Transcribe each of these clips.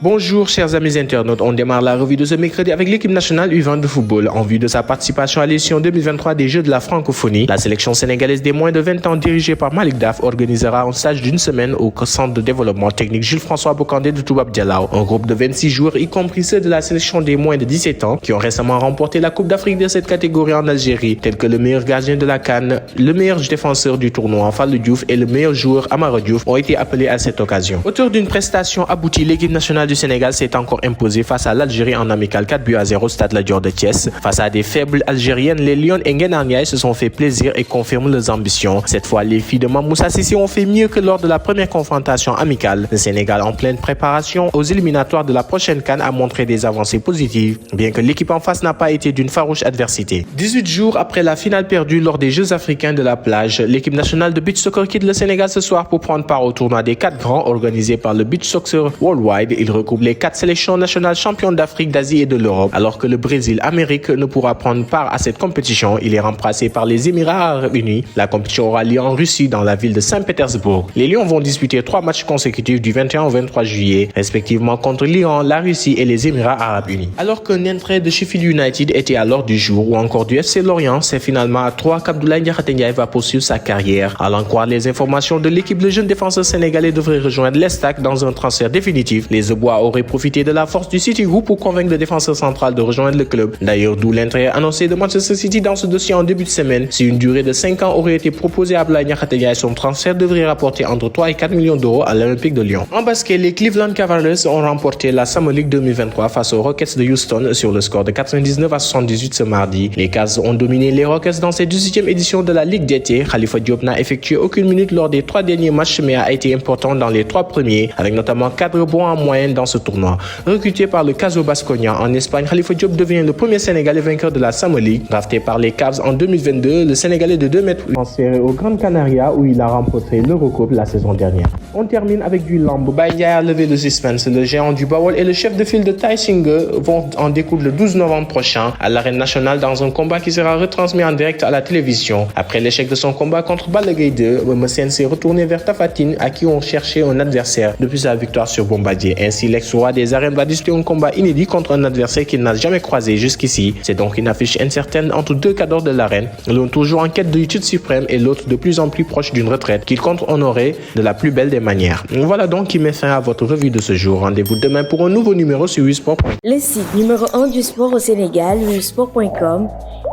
Bonjour chers amis internautes, on démarre la revue de ce mercredi avec l'équipe nationale U20 de football. En vue de sa participation à l'édition 2023 des Jeux de la francophonie, la sélection sénégalaise des moins de 20 ans dirigée par Malick Daf organisera un stage d'une semaine au centre de développement technique Jules-François Bocandé de Toubab Dialaw. Un groupe de 26 joueurs, y compris ceux de la sélection des moins de 17 ans, qui ont récemment remporté la Coupe d'Afrique de cette catégorie en Algérie, tels que le meilleur gardien de la CAN, le meilleur défenseur du tournoi Fallou Diouf et le meilleur joueur Amara Diouf ont été appelés à cette occasion. Auteur d'une prestation aboutie, l'équipe nationale du Sénégal s'est encore imposée face à l'Algérie en amical 4-0 au stade Lat Dior de Thiès. Face à des faibles algériennes, les Lions et Nguena Ndiaye se sont fait plaisir et confirment leurs ambitions. Cette fois, les filles de Mamoussa Cissé ont fait mieux que lors de la première confrontation amicale. Le Sénégal, en pleine préparation aux éliminatoires de la prochaine CAN, a montré des avancées positives, bien que l'équipe en face n'a pas été d'une farouche adversité. 18 jours après la finale perdue lors des Jeux africains de la plage, l'équipe nationale de beach soccer quitte le Sénégal ce soir pour prendre part au tournoi des 4 grands organisé par le Beach Soccer Worldwide. Il regroupe les 4 sélections nationales championnes d'Afrique, d'Asie et de l'Europe. Alors que le Brésil, Amérique, ne pourra prendre part à cette compétition, il est remplacé par les Émirats Arabes Unis. La compétition aura lieu en Russie, dans la ville de Saint-Pétersbourg. Les Lions vont disputer 3 matchs consécutifs du 21 au 23 juillet, respectivement contre l'Iran, la Russie et les Émirats Arabes Unis. Alors qu'un entrée de Sheffield United était à l'ordre du jour, ou encore du FC Lorient, c'est finalement à 3 qu'Abdoulaye Diakhaté Ndiaye va poursuivre sa carrière. À l'en croire les informations de l'équipe, le jeune défenseur sénégalais devrait rejoindre l'Estac dans un transfert définitif. Les Aubois auraient profité de la force du City Group pour convaincre le défenseur central de rejoindre le club. D'ailleurs, d'où l'intérêt annoncé de Manchester City dans ce dossier en début de semaine. Si une durée de 5 ans aurait été proposée à Abdoulaye Diakhaté Ndiaye, son transfert devrait rapporter entre 3 et 4 millions d'euros à l'Olympique de Lyon. En basket, les Cleveland Cavaliers ont remporté la Summer League 2023 face aux Rockets de Houston sur le score de 99 à 78 ce mardi. Les Cavs ont dominé les Rockets dans cette 18e édition de la Ligue d'été. Khalifa Diop n'a effectué aucune minute lors des 3 derniers matchs, mais a été important dans les 3 premiers, avec notamment 4 rebonds en moyenne dans ce tournoi. Recruté par le Caso Baskonia en Espagne, Khalifa Diop devient le premier Sénégalais vainqueur de la Summer League. Drafté par les Cavs en 2022, le Sénégalais de 2 mètres transféré au Gran Canaria où il a remporté l'Eurocoupe la saison dernière. On termine avec du lamb. Baye Ndiaye a levé le suspense. Le géant du Bawol et le chef de file de Tai Singh vont en découdre le 12 novembre prochain à l'arène nationale dans un combat qui sera retransmis en direct à la télévision. Après l'échec de son combat contre Balla Gaye 2, Eumeu Sène s'est retourné vers Tapha Tine à qui on cherchait un adversaire depuis sa victoire sur Bombardier. Ainsi, l'ex-roi des arènes va disputer un combat inédit contre un adversaire qu'il n'a jamais croisé jusqu'ici. C'est donc une affiche incertaine entre deux cadors de l'arène, l'un toujours en quête de titre suprême et l'autre de plus en plus proche d'une retraite qu'il compte honorer de la plus belle des manières. Voilà donc qui met fin à votre revue de ce jour. Rendez-vous demain pour un nouveau numéro sur WeSport. Le site numéro 1 du sport au Sénégal, WeSport.com,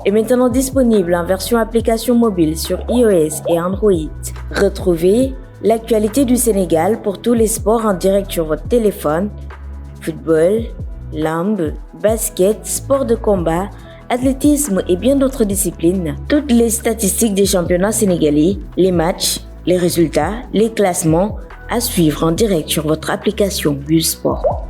est maintenant disponible en version application mobile sur iOS et Android. Retrouvez l'actualité du Sénégal pour tous les sports en direct sur votre téléphone: football, lamb, basket, sport de combat, athlétisme et bien d'autres disciplines. Toutes les statistiques des championnats sénégalais, les matchs, les résultats, les classements à suivre en direct sur votre application WeSport.